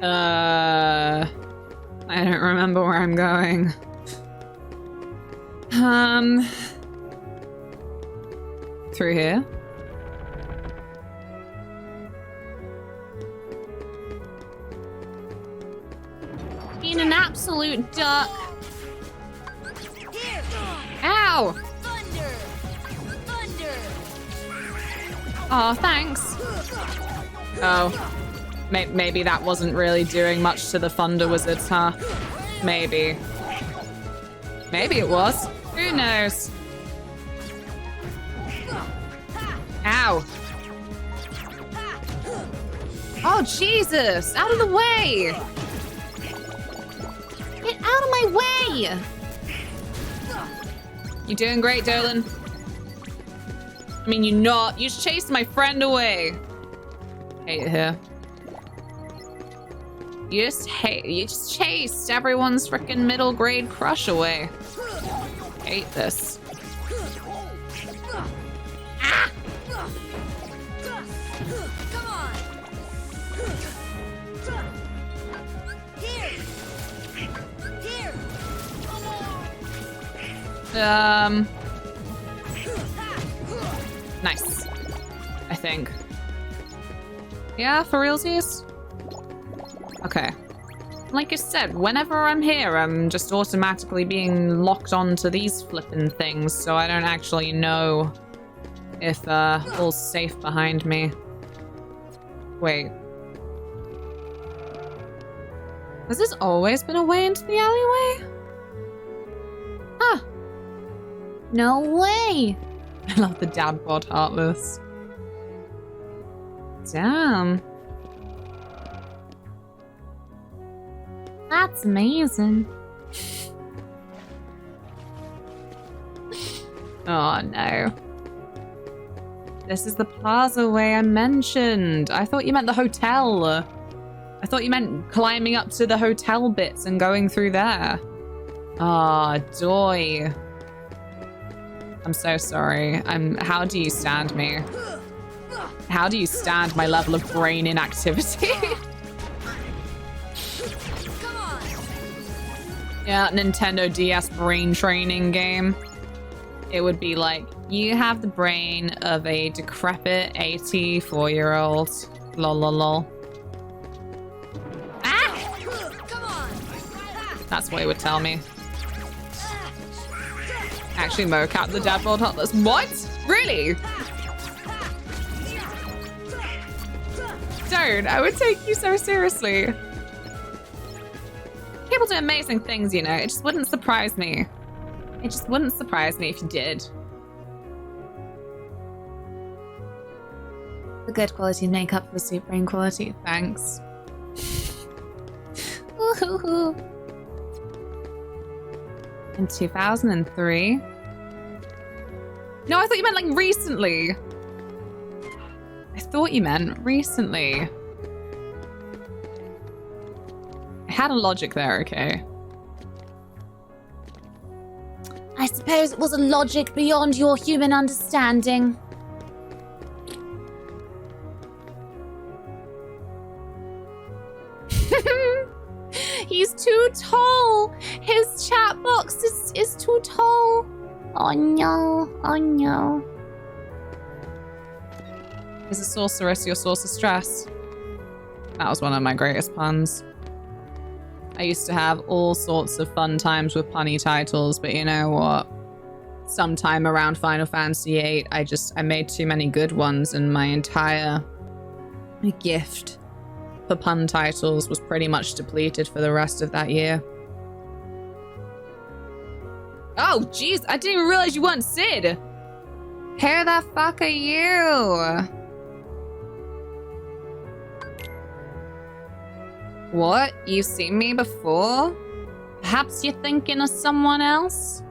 I don't remember where I'm going. Through here? Being an absolute duck. Ow! Thunder! Thunder! Oh, thanks. Oh. Maybe that wasn't really doing much to the Thunder Wizards, huh? Maybe. Maybe it was. Who knows? Ow. Oh, Jesus! Out of the way! Get out of my way! You doing great, Dolan? I mean, you're not. You just chased my friend away. Hate it here. You just chased everyone's freaking middle grade crush away. Hate this. Ah! Come on. Here. Nice. I think. Yeah, for realsies? Okay. Like I said, whenever I'm here, I'm just automatically being locked onto these flippin' things, so I don't actually know if all's safe behind me. Wait. Has this always been a way into the alleyway? Huh. No way! I love the dad bod Heartless. Damn. That's amazing. Oh no. This is the plaza way I mentioned. I thought you meant the hotel. I thought you meant climbing up to the hotel bits and going through there. Ah, doy. I'm so sorry. How do you stand me? How do you stand my level of brain inactivity? Yeah, Nintendo DS brain training game. It would be like, you have the brain of a decrepit 84-year-old. Lol, lol, lol. Ah! That's what it would tell me. Actually, mocap the dad bod Heartless. What? Really? Don't. I would take you so seriously. People do amazing things, you know. It just wouldn't surprise me. It just wouldn't surprise me if you did. The good quality makeup for the sweet brain quality. Thanks. In 2003? No, I thought you meant like recently. I thought you meant recently. I had a logic there, okay. I suppose it was a logic beyond your human understanding. He's too tall. His chat box is too tall. Oh no, oh no. Is a sorceress your source of stress? That was one of my greatest puns. I used to have all sorts of fun times with punny titles, but you know what? Sometime around Final Fantasy VIII, I made too many good ones, and my entire gift for pun titles was pretty much depleted for the rest of that year. Oh, jeez, I didn't even realize you weren't Sid. Who the fuck are you? What? You've seen me before? Perhaps you're thinking of someone else?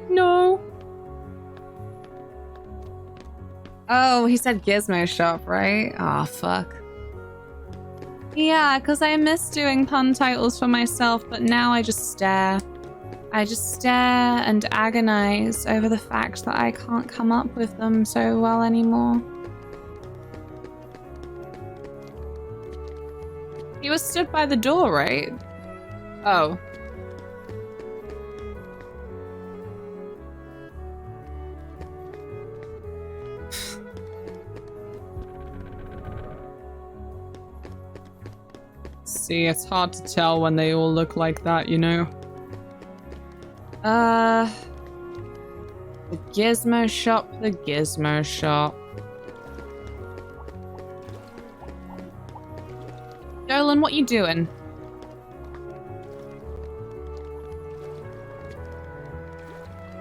No. Oh, he said Gizmo Shop, right? Oh, fuck. Yeah, because I miss doing pun titles for myself, but now I just stare. I just stare and agonize over the fact that I can't come up with them so well anymore. He was stood by the door, right? Oh. See, it's hard to tell when they all look like that, you know? The gizmo shop, the gizmo shop. Dolan, what you doing?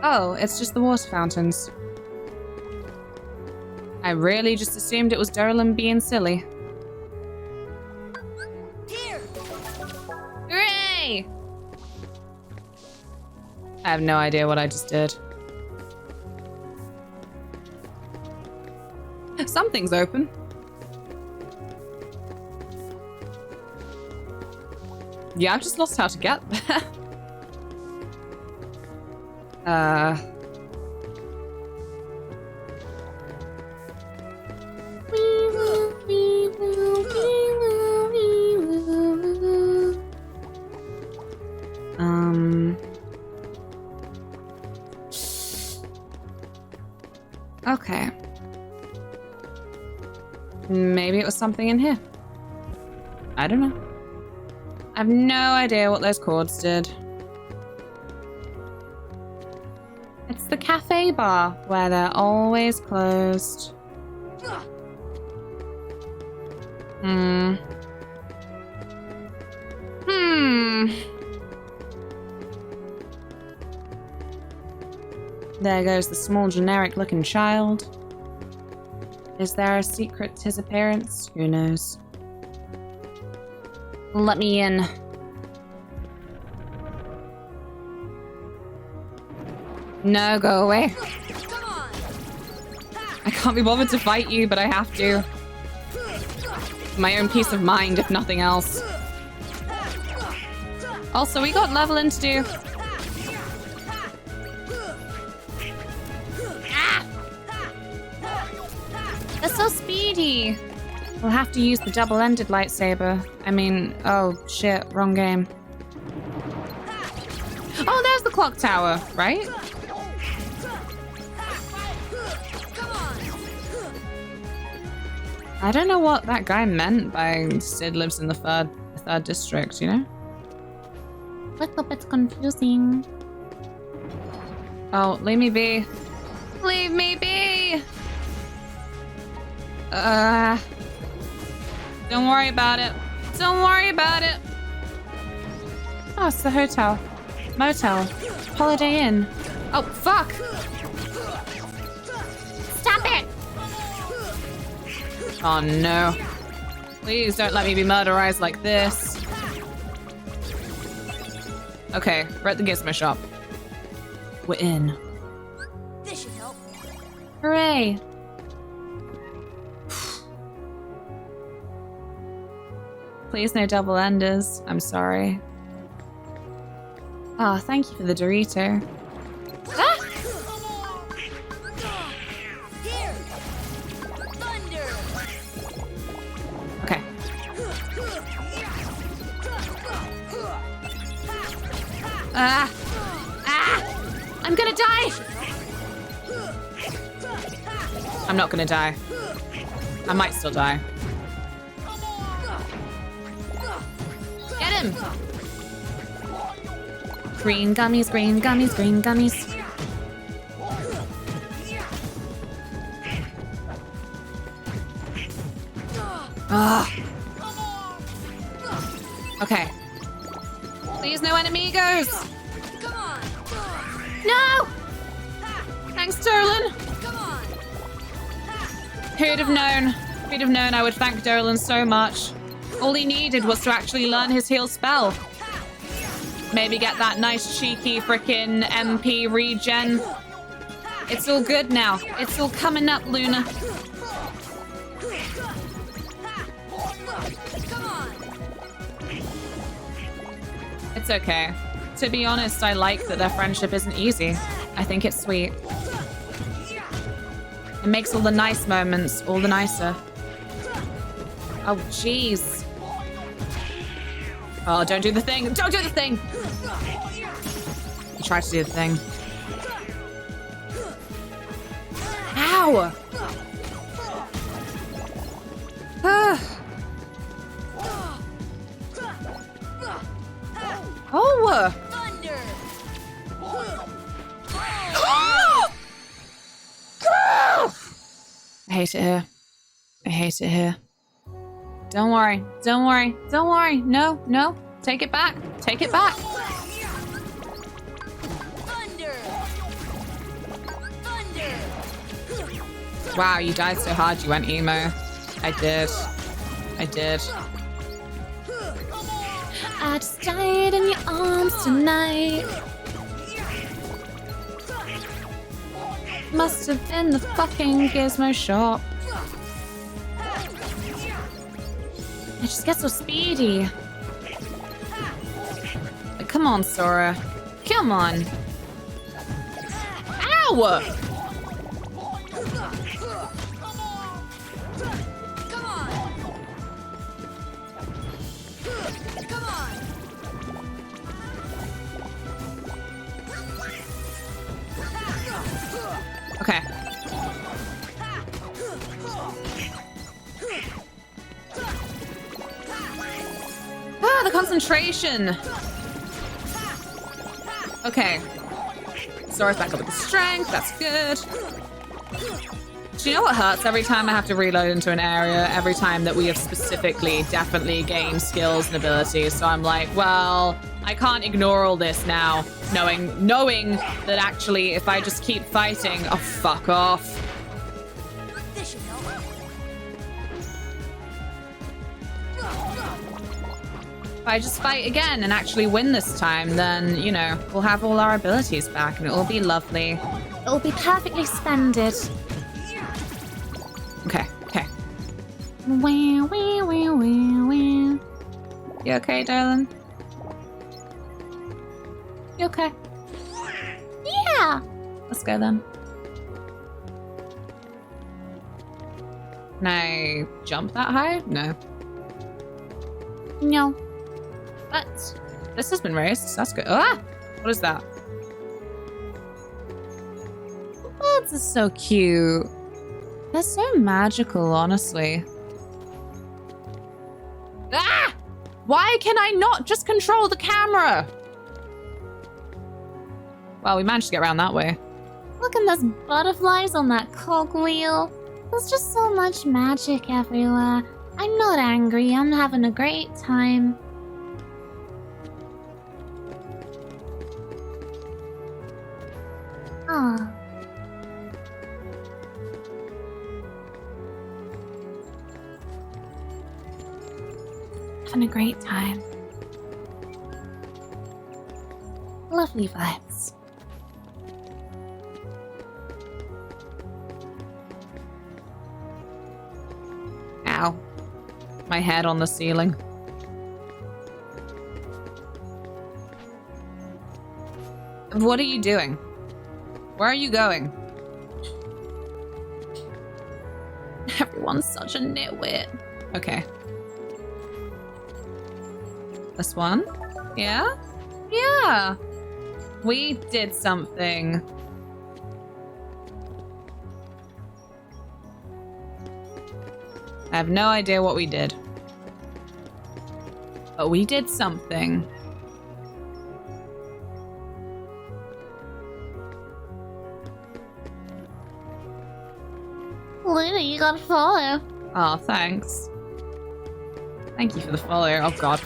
Oh, it's just the water fountains. I really just assumed it was Dolan being silly. Here. Hooray! I have no idea what I just did. Something's open. Yeah, I've just lost how to get there. Okay. Maybe it was something in here. I don't know. I have no idea what those chords did. It's the cafe bar where they're always closed. There goes the small generic looking child. Is there a secret to his appearance? Who knows? Let me in. No, go away. I can't be bothered to fight you, but I have to. My own peace of mind, if nothing else. Also, we got leveling to do. Ah! They're so speedy. We'll have to use the double-ended lightsaber. I mean, oh shit, wrong game. Oh, there's the clock tower, right? I don't know what that guy meant by Sid lives in the third district, you know? Little bit confusing. Oh, leave me be. Leave me be! Don't worry about it. Don't worry about it. Oh, it's the hotel. Motel. Holiday Inn. Oh, fuck! Stop it! Oh, no. Please don't let me be murderized like this. Okay, we're at the gizmo shop. We're in. This should help. Hooray! Please no double enders. I'm sorry. Oh, thank you for the Dorito. Ah! Okay. Ah! Ah! I'm gonna die! I'm not gonna die. I might still die. Get him! Green gummies, green gummies, green gummies. Ah. Okay. Please, no enemigos! No! Thanks, Dolan! Who'd have known? Who'd have known I would thank Dolan so much? All he needed was to actually learn his heal spell. Maybe get that nice cheeky frickin' MP regen. It's all good now. It's all coming up, Luna. It's okay. To be honest, I like that their friendship isn't easy. I think it's sweet. It makes all the nice moments all the nicer. Oh, jeez. Oh, don't do the thing. Don't do the thing. He tried to do the thing. Ow. Oh. I hate it here. I hate it here. Don't worry. Don't worry. Don't worry. No, no. Take it back. Take it back. Wow, you died so hard you went emo. I did. I did. I just died in your arms tonight. Must have been the fucking gizmo shop. I just get so speedy. Like, come on, Sora. Come on. Ow! Okay. Ah, the concentration. Okay. Sora's back up with the strength. That's good. Do you know what hurts every time I have to reload into an area? Every time that we have specifically, definitely gained skills and abilities. So I'm like, well, I can't ignore all this now, knowing that actually if I just keep fighting, oh, fuck off. This should help. If I just fight again and actually win this time, then, you know, we'll have all our abilities back and it'll be lovely. It'll be perfectly splendid. Okay, okay. Wah, wah, wah, wah, wah. You okay, darling? You okay? Yeah! Let's go then. Can I jump that high? No. No. But this has been raised, so that's good. Ah! What is that? Oh, this is so cute. They're so magical, honestly. Ah! Why can I not just control the camera? Well, we managed to get around that way. Look at those butterflies on that cogwheel. There's just so much magic everywhere. I'm not angry. I'm having a great time. Ah. Having a great time. Lovely vibes. Ow. My head on the ceiling. What are you doing? Where are you going? Everyone's such a nitwit. Okay. This one? Yeah? Yeah. We did something. I have no idea what we did. But we did something. Luna, you got a follow. Oh, thanks. Thank you for the follow. Oh, God.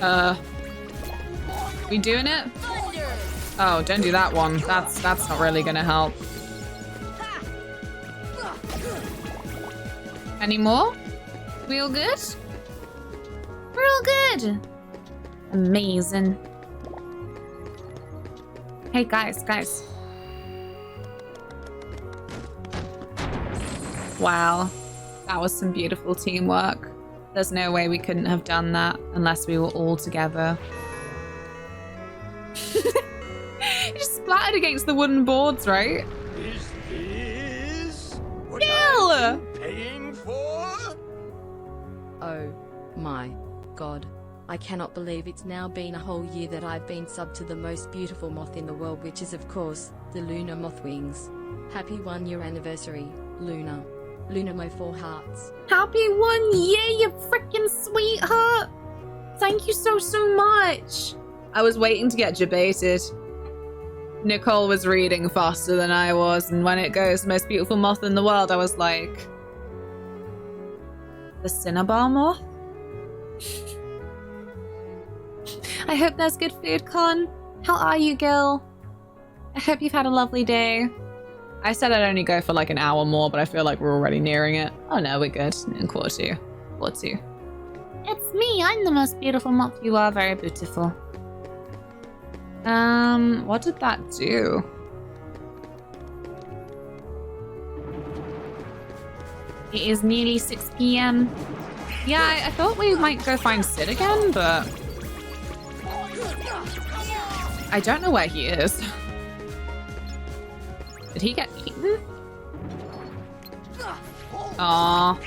Ah! We doing it? Oh, don't do that one. That's not really gonna help. Any more? We all good? We're all good. Amazing. Hey, guys. Wow. That was some beautiful teamwork. There's no way we couldn't have done that unless we were all together. It just splattered against the wooden boards, right? Is this what Gil! I'm paying for? Oh my god. I cannot believe it's now been a whole year that I've been subbed to the most beautiful moth in the world, which is of course, the LunaMothWings. Happy 1-year anniversary, Luna. LunaMo 4 hearts. Happy 1 year, you freaking sweetheart! Thank you so much! I was waiting to get debated. Nicole was reading faster than I was, and when it goes most beautiful moth in the world, I was like... The Cinnabar moth? I hope there's good food, Con. How are you, Gil? I hope you've had a lovely day. I said I'd only go for like an hour more, but I feel like we're already nearing it. Oh no, we're good. In quarter two. It's me. I'm the most beautiful moth. You are very beautiful. What did that do? It is nearly 6 p.m. Yeah, I thought we might go find Sid again, but... I don't know where he is. Did he get eaten? Aw.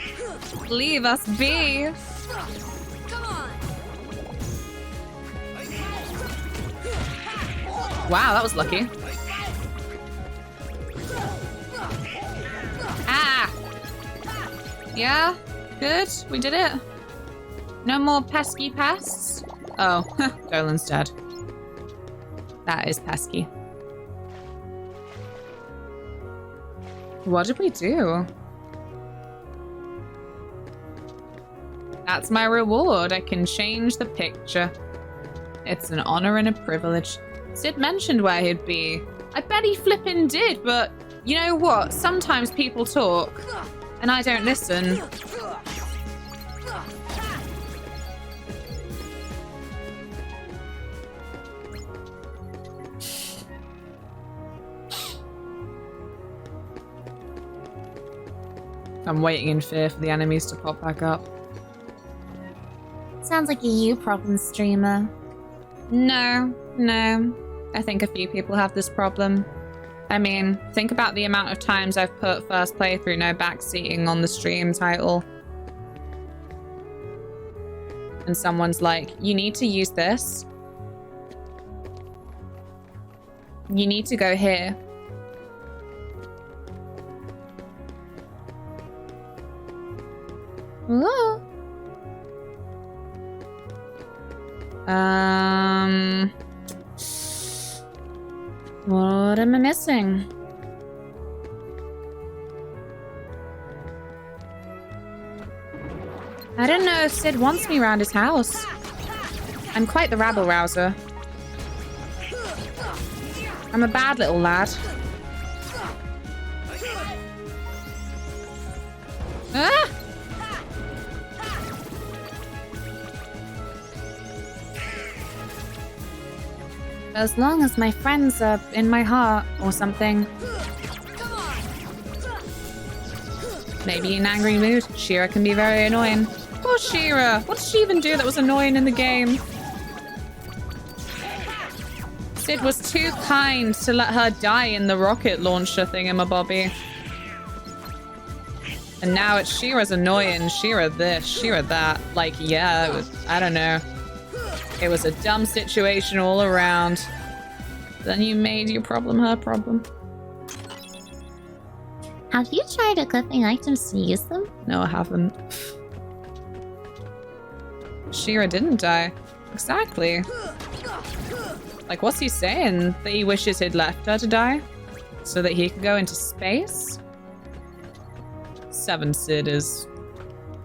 Leave us be. Wow, that was lucky. Ah! Yeah? Good? We did it? No more pesky pests? Oh, Dolan's dead. That is pesky. What did we do? That's my reward. I can change the picture. It's an honor and a privilege. Sid mentioned where he'd be. I bet he flippin' did, but you know what? Sometimes people talk, and I don't listen. I'm waiting in fear for the enemies to pop back up. Sounds like a you problem, streamer. No. I think a few people have this problem. I mean, think about the amount of times I've put first playthrough no backseating on the stream title. And someone's like, you need to use this. You need to go here. Ooh. What am I missing? I don't know if Sid wants me around his house. I'm quite the rabble-rouser. I'm a bad little lad. Ah! As long as my friends are in my heart or something. Maybe in an angry mood, Shira can be very annoying. Poor Shira! What did she even do that was annoying in the game? Sid was too kind to let her die in the rocket launcher thingamabobby. And now it's Shira's annoying, Shira this, Shira that. Like, yeah, it was, I don't know. It was a dumb situation all around. Then you made your problem her problem. Have you tried equipping items to use them? No, I haven't. Shira didn't die. Exactly. Like, what's he saying? That he wishes he'd left her to die? So that he could go into space? 7 Sid is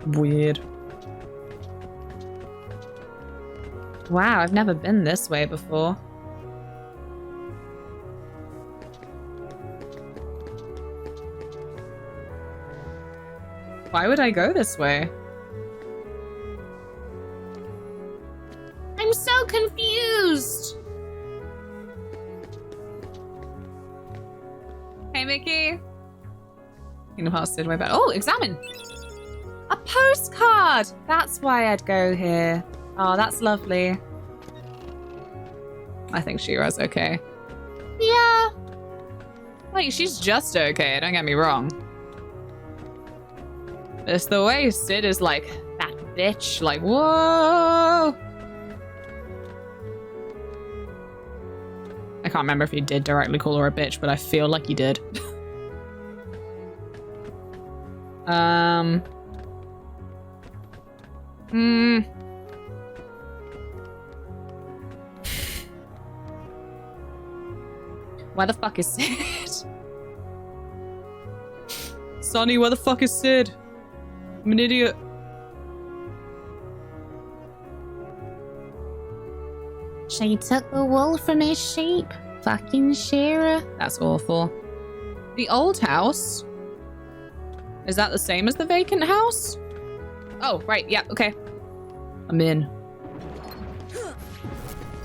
weird. Wow, I've never been this way before. Why would I go this way? I'm so confused! Hey, Mickey. Kingdom Hearts did way better. Oh, examine! postcard! That's why I'd go here. Oh, that's lovely. I think Shira's okay. Yeah. Like, she's just okay, don't get me wrong. It's the way Sid is like, that bitch. Like, whoa! I can't remember if he did directly call her a bitch, but I feel like he did. Where the fuck is Sid? Sonny, where the fuck is Sid? I'm an idiot. She took the wool from his sheep. Fucking Shira. That's awful. The old house? Is that the same as the vacant house? Oh, right, yeah, okay. I'm in.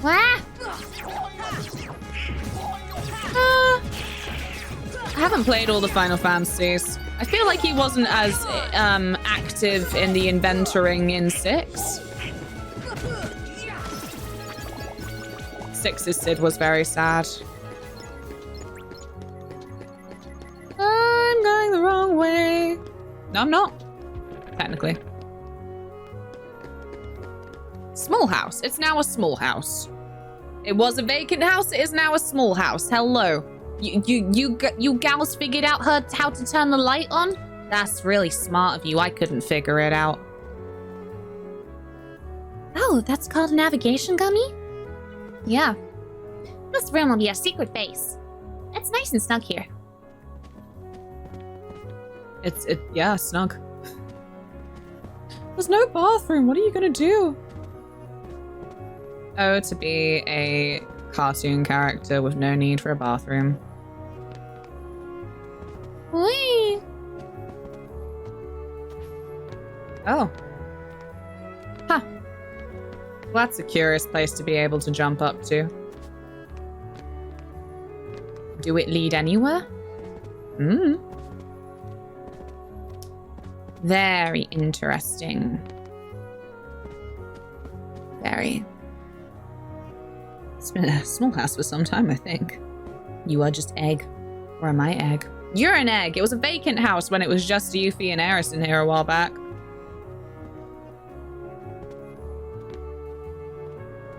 Ah! I haven't played all the Final Fantasies. I feel like he wasn't as active in the inventoring in 6. 6's Sid was very sad. I'm going the wrong way. No, I'm not. Technically. Small house. It's now a small house. It was a vacant house. It is now a small house. Hello. You gals figured out how to turn the light on? That's really smart of you. I couldn't figure it out. Oh, that's called a navigation gummy? Yeah. This room will be a secret base. It's nice and snug here. Yeah, snug. There's no bathroom. What are you gonna do? Oh, to be a cartoon character with no need for a bathroom. Whee! Oh. Huh. Well, that's a curious place to be able to jump up to. Do it lead anywhere? Hmm. Very interesting. Very. It's been a small house for some time, I think. You are just egg. Or am I egg? You're an egg! It was a vacant house when it was just Yuffie and Eris in here a while back.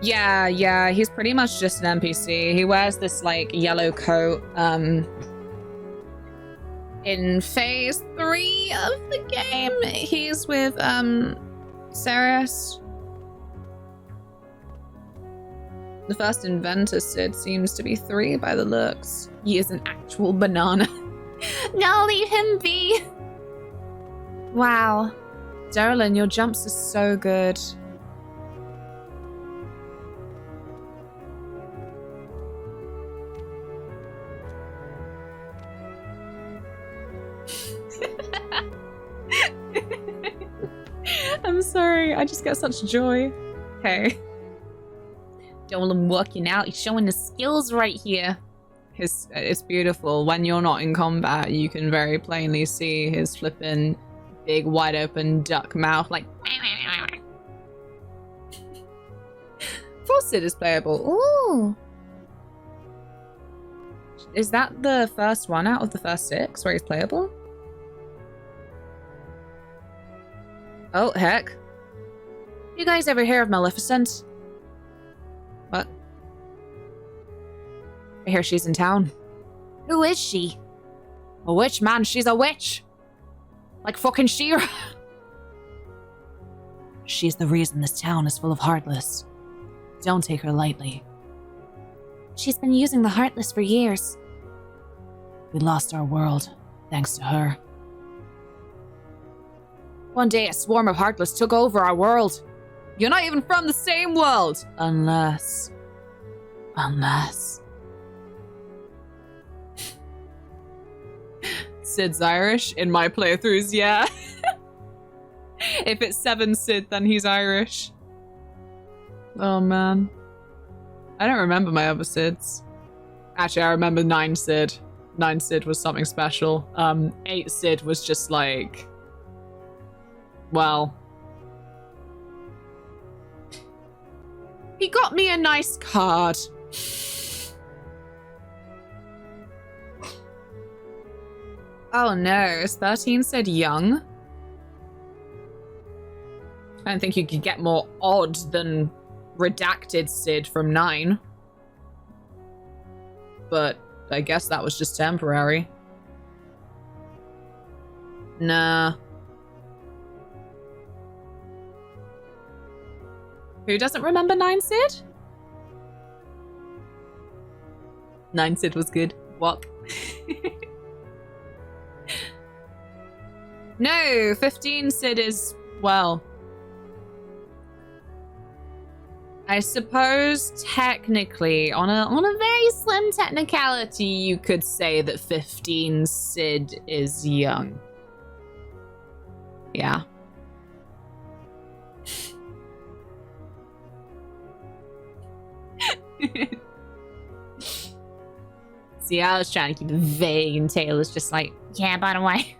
Yeah, he's pretty much just an NPC. He wears this, like, yellow coat, in phase 3 of the game. He's with, Ceres. The first inventor, Sid, seems to be 3 by the looks. He is an actual banana. No, leave him be. Wow. Darylyn, your jumps are so good. I'm sorry, I just get such joy. Okay. Dolan working out, he's showing his skills right here. It's beautiful. When you're not in combat, you can very plainly see his flippin' big wide open duck mouth, like. Sid is playable. Ooh. Is that the first one out of the first 6 where he's playable? Oh, heck. You guys ever hear of Maleficent? What? I hear she's in town. Who is she? A witch, man. She's a witch. Like fucking She-Ra. She's the reason this town is full of Heartless. Don't take her lightly. She's been using the Heartless for years. We lost our world, thanks to her. One day a swarm of Heartless took over our world. You're not even from the same world! Unless... Sid's Irish in my playthroughs, yeah. If it's 7 Sid, then he's Irish. Oh man. I don't remember my other Sids. Actually, I remember 9 Sid. 9 Sid was something special. 8 Sid was just like... well... He got me a nice card. Oh no, is 13 Sid young? I don't think you could get more odd than redacted Sid from 9. But I guess that was just temporary. Nah. Who doesn't remember 9 Sid? 9 Sid was good. Walk. No, 15 Sid is, well... I suppose technically, on a very slim technicality, you could say that 15 Sid is young. Yeah. See, I was trying to keep it vague, and Taylor's just like, Yeah, by the way.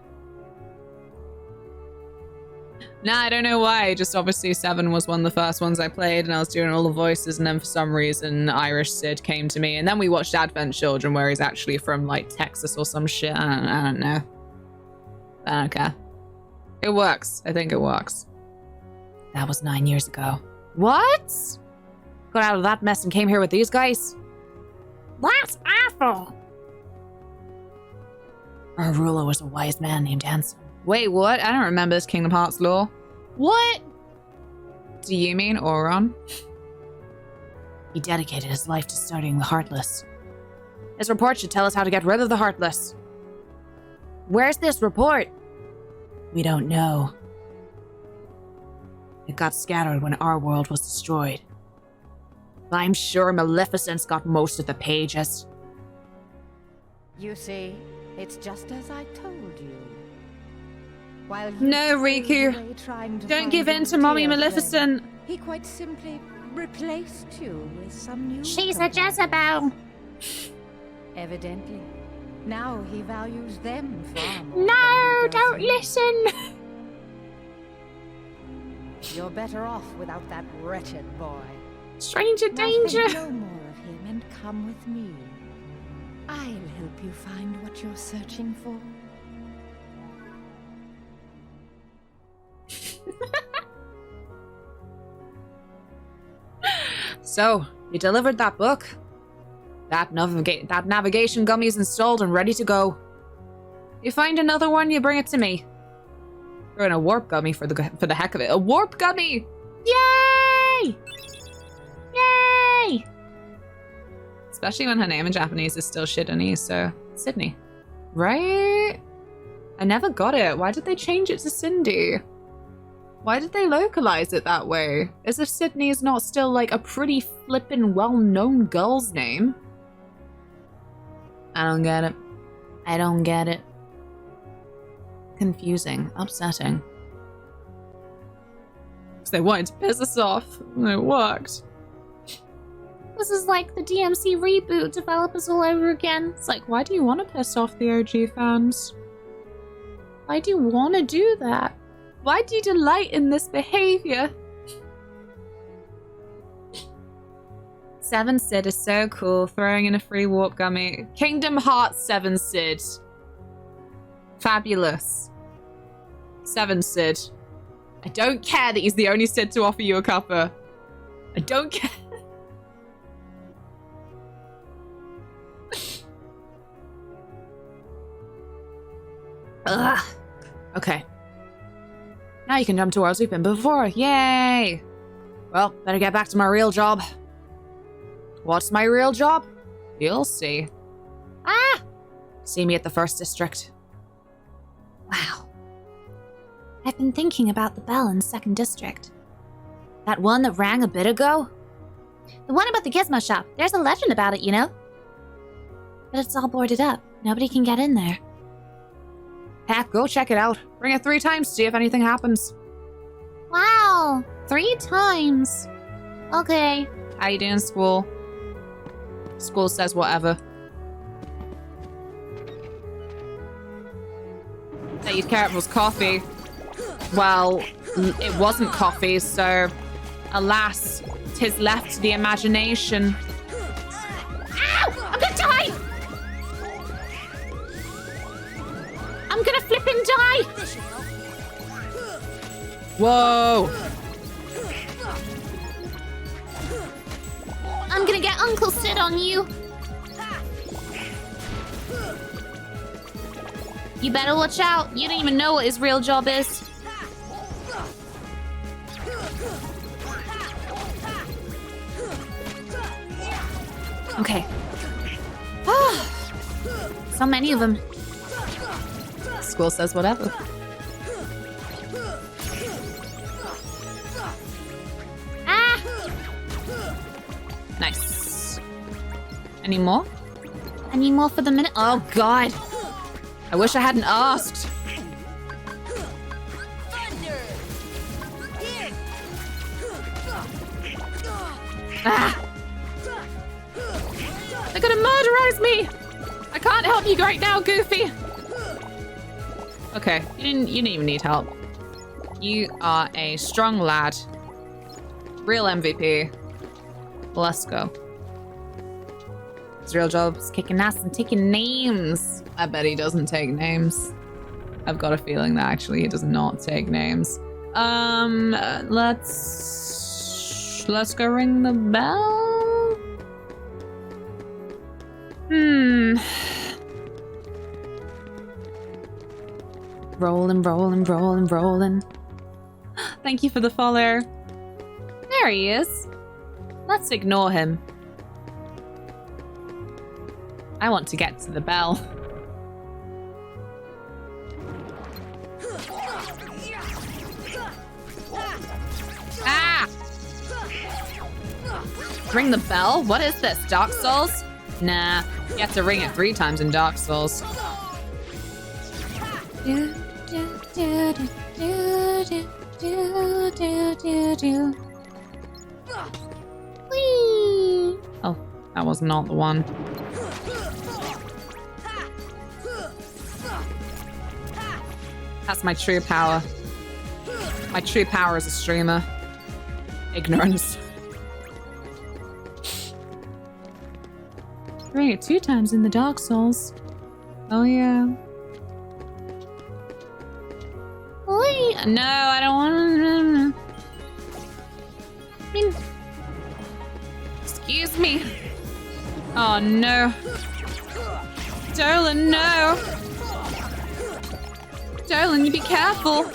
nah, I don't know why. Just obviously 7 was one of the first ones I played, and I was doing all the voices, and then for some reason Irish Sid came to me, and then we watched Advent Children, where he's actually from like Texas or some shit. I don't know. I don't care. It works. I think it works. That was 9 years ago. What? Got out of that mess and came here with these guys? That's awful. Our ruler was a wise man named Ansem. Wait, what? I don't remember this Kingdom Hearts lore. What? Do you mean Auron? He dedicated his life to studying the Heartless. This report should tell us how to get rid of the Heartless. Where's this report? We don't know. It got scattered when our world was destroyed. I'm sure Maleficent's got most of the pages. You see, it's just as I told you. While No, Riku. Don't give in to Mommy Maleficent. He quite simply replaced you with some new She's a companion. Jezebel. Evidently. Now he values them far more. No, than he does don't you. listen. You're better off without that wretched boy. Stranger Now danger. think no more of him and come with me. I'll help you find what you're searching for. So, you delivered that book. That navigation gummy is installed and ready to go. You find another one, you bring it to me. Throw in a warp gummy for the heck of it. A warp gummy! Yay! Yay! Especially when her name in Japanese is still Shidani, so Sydney. Right? I never got it. Why did they change it to Cindy? Why did they localize it that way? As if Sydney is not still like a pretty flippin' well-known girl's name. I don't get it. I don't get it. Confusing. Upsetting. Because they wanted to piss us off. And it worked. This is like the DMC reboot developers all over again. It's like, why do you want to piss off the OG fans? Why do you want to do that? Why do you delight in this behavior? 7 Sid is so cool, throwing in a free warp gummy. Kingdom Hearts 7 Sid. Fabulous. 7 Sid. I don't care that he's the only Sid to offer you a cuppa. I don't care. Ugh. Okay. Now you can jump to where we've been before. Yay! Well, better get back to my real job. What's my real job? You'll see. Ah! See me at the 1st district. Wow. I've been thinking about the bell in 2nd District. That one that rang a bit ago? The one about the gizmo shop. There's a legend about it, you know? But it's all boarded up. Nobody can get in there. Heck, go check it out. Ring it 3 times to see if anything happens. Wow. 3 times. Okay. How you doing, school? School says whatever. That you care it was coffee. Well, it wasn't coffee, so alas, 'tis left to the imagination. Ow! I'm gonna die! I'm gonna flip and die! Whoa! I'm gonna get Uncle Sid on you. You better watch out. You don't even know what his real job is. Okay. So many of them. School says whatever. Ah! Nice. Any more? Any more for the minute? Oh, God. I wish I hadn't asked. Ah! They're gonna murderize me! I can't help you right now, Goofy! Okay, you didn't even need help. You are a strong lad. Real MVP. Let's go. His real job is kicking ass and taking names. I bet he doesn't take names. I've got a feeling that actually he does not take names. Let's go ring the bell. Rolling. Thank you for the follow. There he is. Let's ignore him. I want to get to the bell. Ah! Ring the bell? What is this, Dark Souls? Nah, you have to ring it 3 times in Dark Souls. Whee! Oh, that was not the one. That's my true power. My true power as a streamer. Ignorance. Great, 2 times in the Dark Souls. Oh yeah. Wait, no, I don't want to. I mean, excuse me. Oh no. Dolan, no. Dolan, you be careful.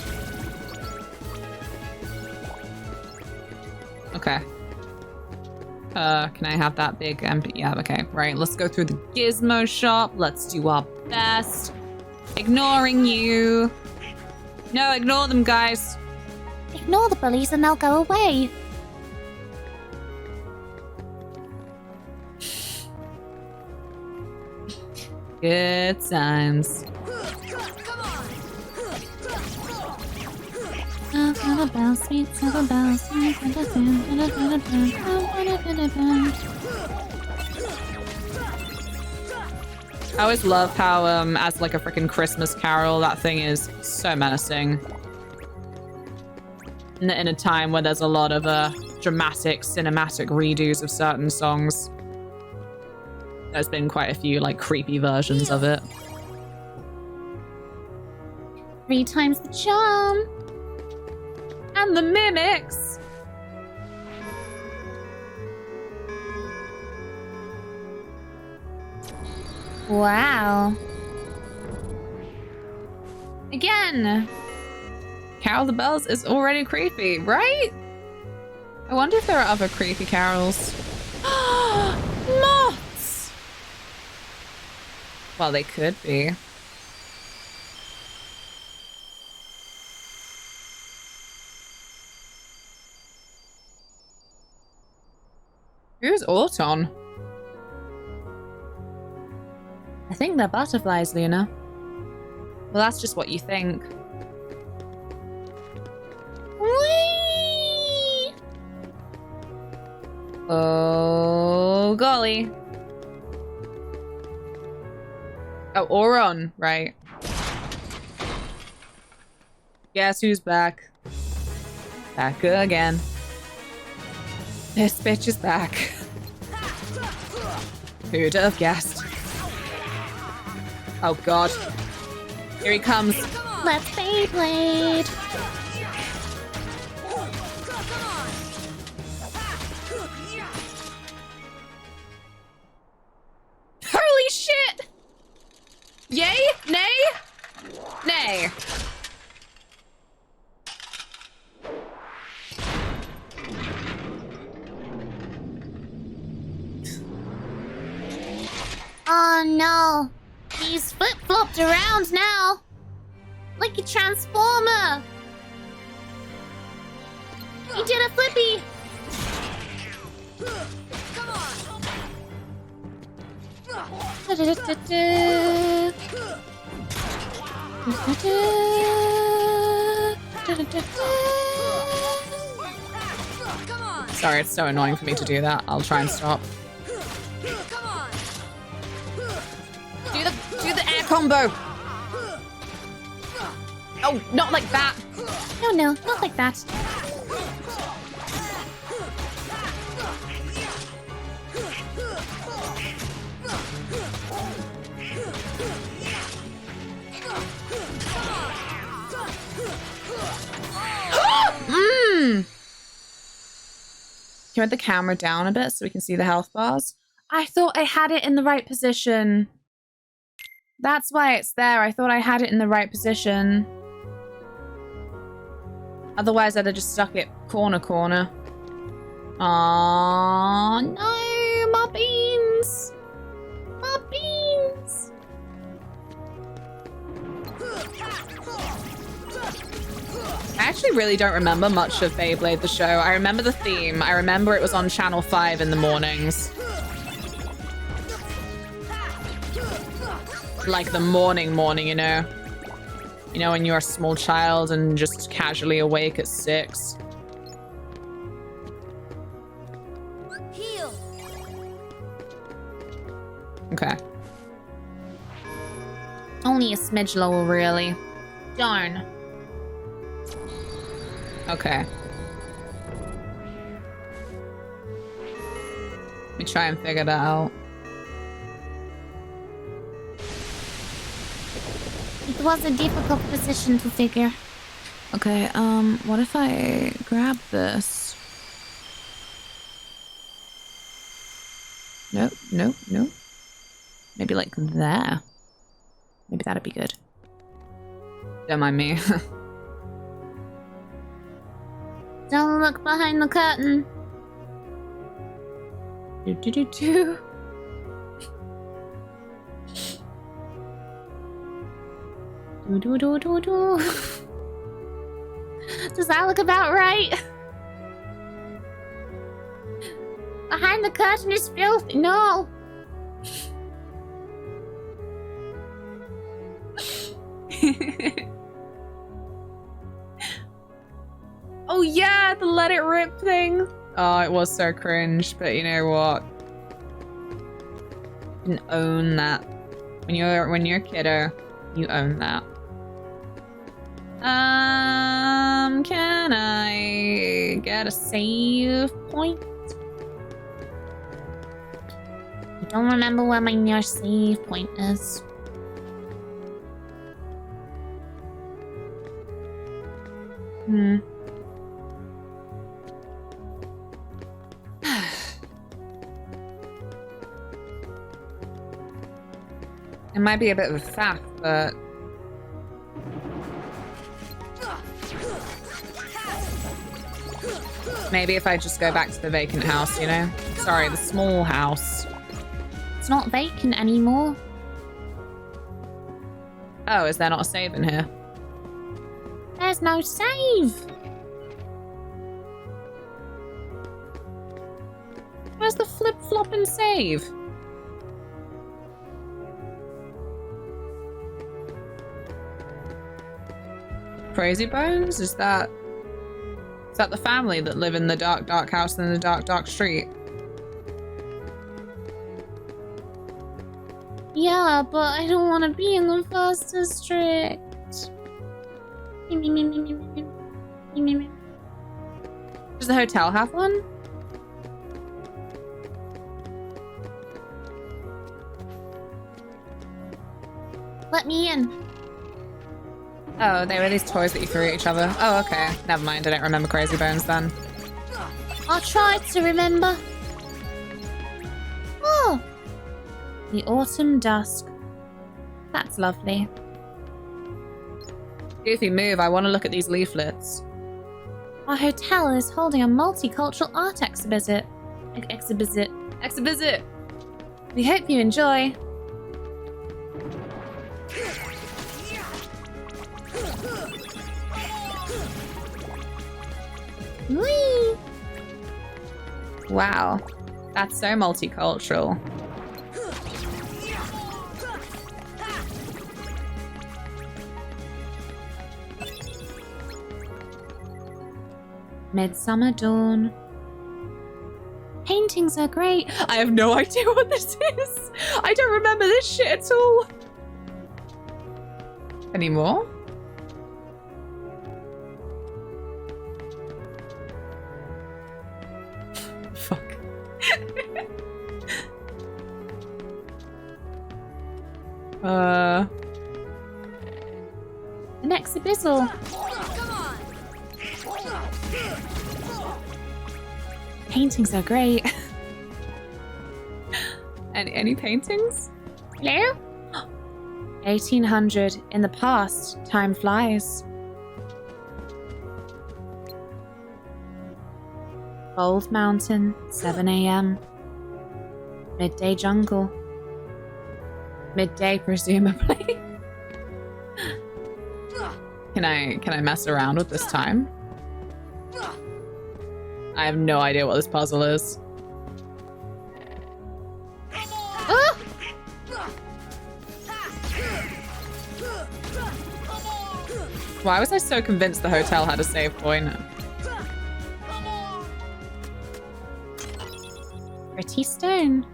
Okay. Can I have that big empty? Yeah, okay. Right, let's go through the gizmo shop. Let's do our best. Ignoring you. No, ignore them, guys. Ignore the bullies and they'll go away. Good times. I always love how, as like a freaking Christmas carol, that thing is so menacing. In a time where there's a lot of dramatic, cinematic redos of certain songs. There's been quite a few like creepy versions of it. 3 times the charm. And the mimics! Wow. Again! Carol the Bells is already creepy, right? I wonder if there are other creepy carols. Moths! Well, they could be. Who's Auton? I think they're butterflies, Luna. Well, that's just what you think. Whee! Oh, golly. Oh, Auron, right. Guess who's back? Back again. This bitch is back. Who'd have guessed? Oh god. Here he comes. Let's Beyblade. Holy shit! Yay? Nay? Nay. Oh no. He's flip-flopped around now. Like a transformer. He did a flippy. Sorry, it's so annoying for me to do that. I'll try and stop. Do the air combo. Oh, not like that. No, not like that. Can we put the camera down a bit so we can see the health bars? I thought I had it in the right position. That's why it's there. I thought I had it in the right position. Otherwise, I'd have just stuck it corner. Aww, no, my beans. My beans. I actually really don't remember much of Beyblade the show. I remember the theme. I remember it was on Channel 5 in the mornings. Like the morning, you know? You know, when you're a small child and just casually awake at 6. Heal. Okay. Only a smidge lower, really. Darn. Okay. Let me try and figure that out. It was a difficult position to figure. Okay, what if I grab this? Nope. Maybe like there. Maybe that'd be good. Don't mind me. Don't look behind the curtain. Do. Do. Does that look about right? Behind the curtain is filthy. No. Oh yeah, the let it rip thing. Oh, it was so cringe, but you know what? You can own that. When you're a kiddo, you own that. Can I get a save point? I don't remember where my nearest save point is. It might be a bit of a fact, but maybe if I just go back to the vacant house, you know? Sorry, the small house. It's not vacant anymore. Oh, is there not a save in here? There's no save. Where's the flip-flop and save? Crazy Bones? Is that the family that live in the dark house in the dark street? Yeah, but I don't want to be in the first district. Does the hotel have one? Let me in. Oh, they were these toys that you threw at each other. Oh, okay. Never mind. I don't remember Crazy Bones then. I'll try to remember. Oh, the autumn dusk. That's lovely. Goofy, move. I want to look at these leaflets. Our hotel is holding a multicultural art exhibit. Exhibit! We hope you enjoy. Whee! Wow. That's so multicultural. Midsummer Dawn. Paintings are great. I have no idea what this is. I don't remember this shit at all. Anymore? Fuck. An exhibition. Paintings are great. And any paintings? Hello? 1800. In the past, time flies. Bold Mountain, 7 a.m. Midday jungle. Midday, presumably. Can I mess around with this time? I have no idea what this puzzle is. Ah! Why was I so convinced the hotel had a save point? Pretty stone.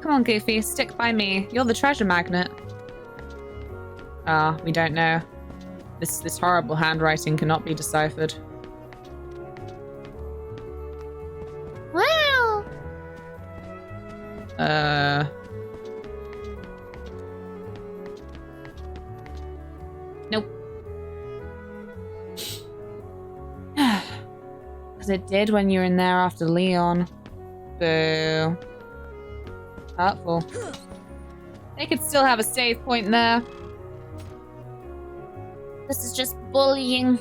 Come on, Goofy, stick by me. You're the treasure magnet. Ah, we don't know. This horrible handwriting cannot be deciphered. Wow! Nope. Because it did when you were in there after Leon. Boo. Hurtful. They could still have a save point there. This is just bullying.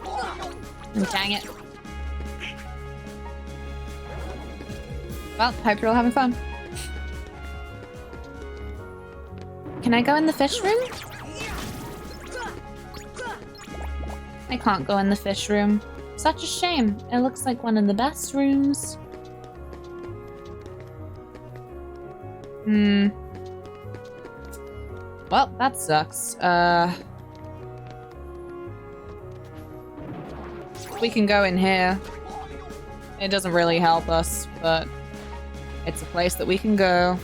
Oh, dang it. Well, hope you're all having fun. Can I go in the fish room? I can't go in the fish room. Such a shame. It looks like one of the best rooms. Well, that sucks. We can go in here. It doesn't really help us, but it's a place that we can go.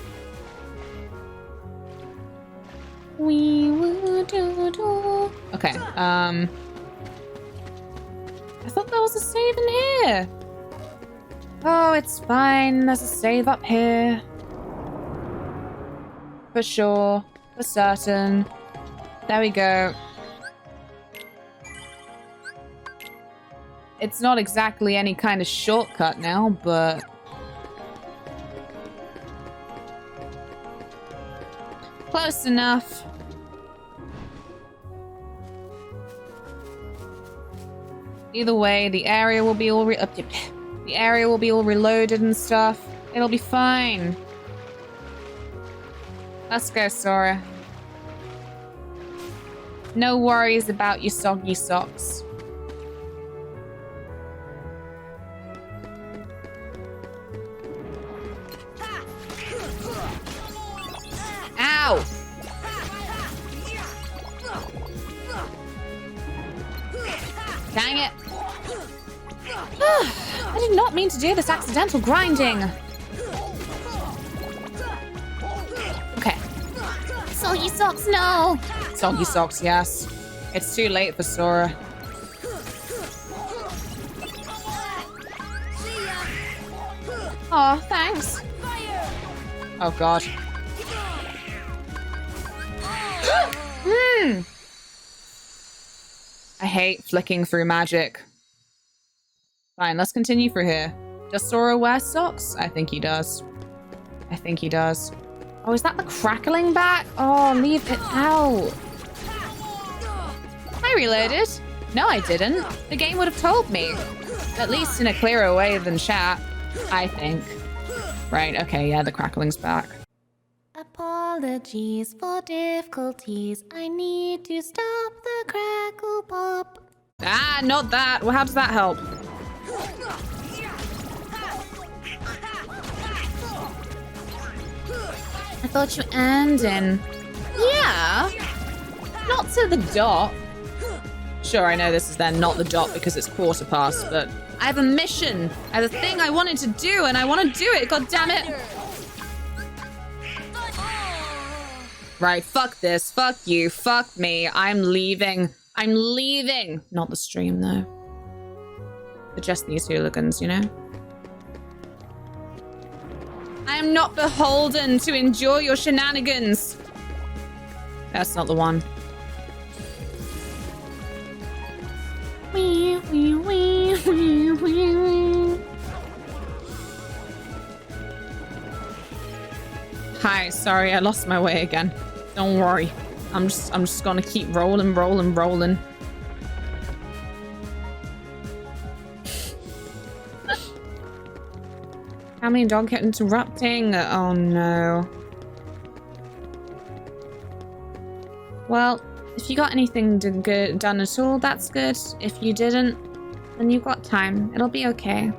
We will do. Okay, I thought there was a save in here. Oh, it's fine. There's a save up here. For sure. For certain. There we go. It's not exactly any kind of shortcut now, but... close enough. Either way, the area will be all reloaded and stuff. It'll be fine. Let's go, Sora. No worries about your soggy socks. Ow! Dang it. I did not mean to do this accidental grinding. Okay. Soggy socks, no! Soggy socks, yes. It's too late for Sora. Oh, thanks. Oh, God. I hate flicking through magic. Fine, let's continue for here. Does Sora wear socks? I think he does. I think he does. Oh, is that the crackling back? Oh, leave it out. I reloaded. No, I didn't. The game would have told me. At least in a clearer way than chat, I think. Right, okay, yeah, the crackling's back. Apologies for difficulties. I need to stop the crackle pop. Ah, not that. Well, how does that help? I thought you ended. Yeah. Not to the dot. Sure, I know this is then not the dot because it's 1/4 past, but I have a mission. I have a thing I wanted to do, and I want to do it. God damn it. Right, fuck this. Fuck you. Fuck me. I'm leaving. I'm leaving. Not the stream, though. But just these hooligans, you know? I am not beholden to endure your shenanigans. That's not the one. Wee, wee, wee, wee, wee, wee. Hi, sorry, I lost my way again. Don't worry. I'm just gonna keep rolling. How many dog kept interrupting? Oh no. Well, if you got anything done at all, that's good. If you didn't, then you've got time. It'll be okay.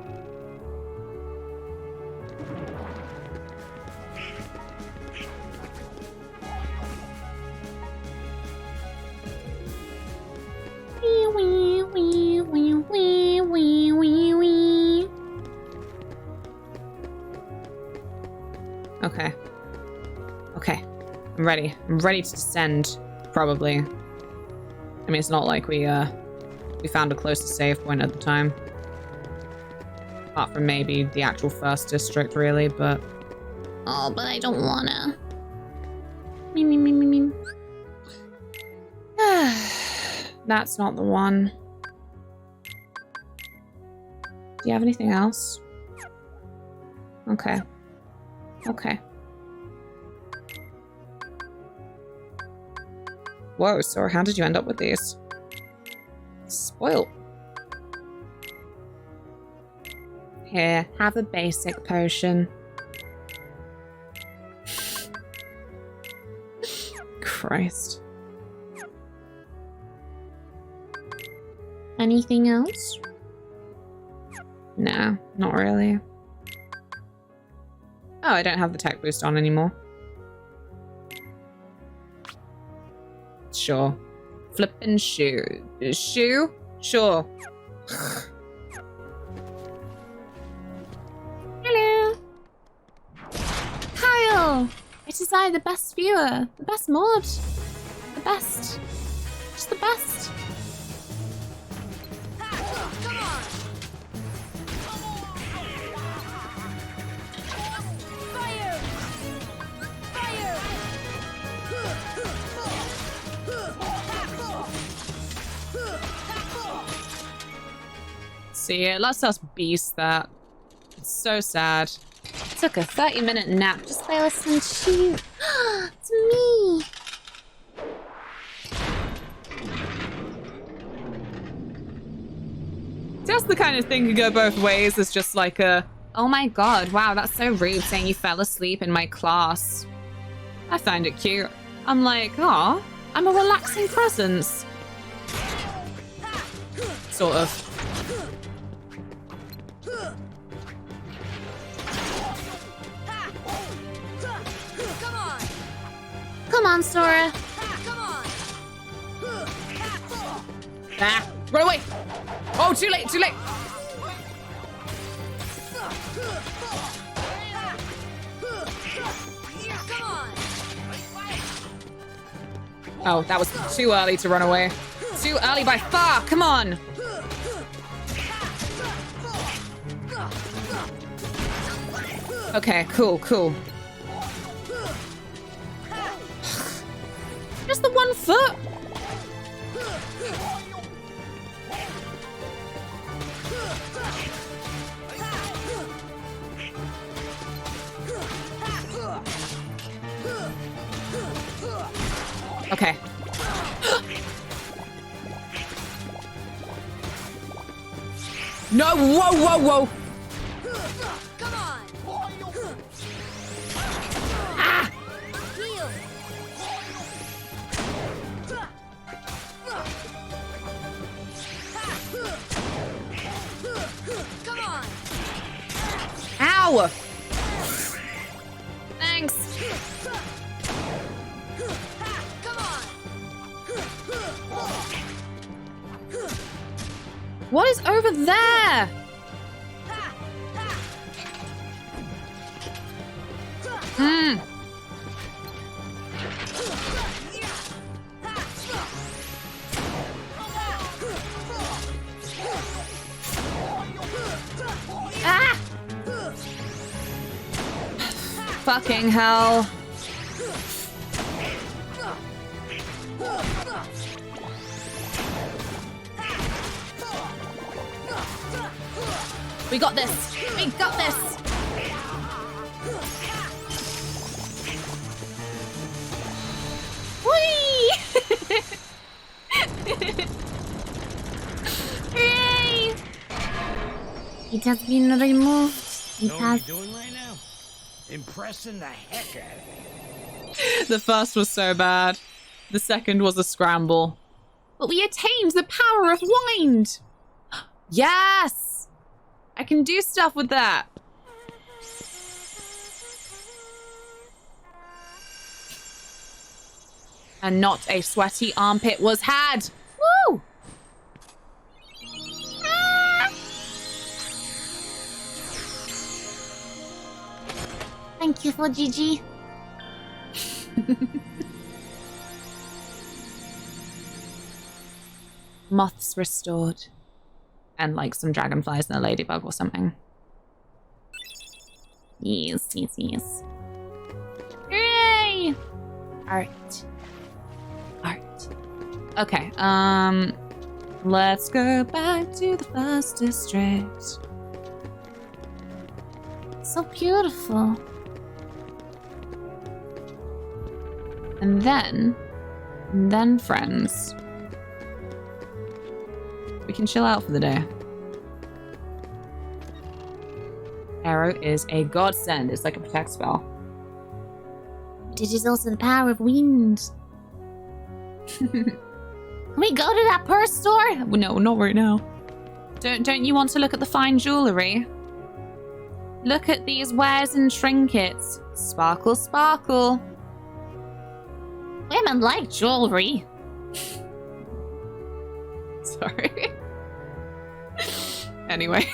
Wee, wee, wee, wee, wee, wee, wee. Okay. Okay. I'm ready. I'm ready to descend. Probably. I mean, it's not like we found a closer save point at the time. Apart from maybe the actual first district, really, but... Oh, but I don't wanna. Me, me, me, me, me. That's not the one. Do you have anything else? Okay. Okay. Whoa, Sora, how did you end up with these? Spoiled. Here, have a basic potion. Christ. Anything else? No, not really. Oh, I don't have the tech boost on anymore. Sure. Flippin' shoe. Shoe? Sure. Hello. Kyle! It is I, the best viewer, the best mod, the best. Just the best. See, it lets us beast that. It's so sad. Took a 30-minute nap just by listening to you. It's me. That's the kind of thing could go both ways. It's just like a, oh my god, wow, that's so rude saying you fell asleep in my class. I find it cute. I'm like, aw, I'm a relaxing presence. Sort of. Come on, Sora. Ah, run away! Oh, too late, too late! Oh, that was too early to run away. Too early by far. Come on. Okay, cool. Just the 1 foot. Okay. No, whoa. Come on! Ah! Heal! Come on! Ow! Thanks. Come on! What is over there? Hmm. Ah! Fucking hell. We got this. We got this. Whee! Hooray! It has been removed. It Know what has. you're doing right now? Impressing the heck out of me. The first was so bad. The second was a scramble. But we attained the power of wind. Yes! I can do stuff with that. And not a sweaty armpit was had. Woo! Thank you for Gigi. Moths restored. And like some dragonflies and a ladybug or something. Yes. Hooray! Art. Okay, let's go back to the first district. So beautiful. And then friends. We can chill out for the day. Arrow is a godsend. It's like a protect spell. It is also the power of wind. Can we go to that purse store? No, not right now. Don't you want to look at the fine jewellery? Look at these wares and trinkets. Sparkle, sparkle. Women like jewelry. Sorry. Anyway.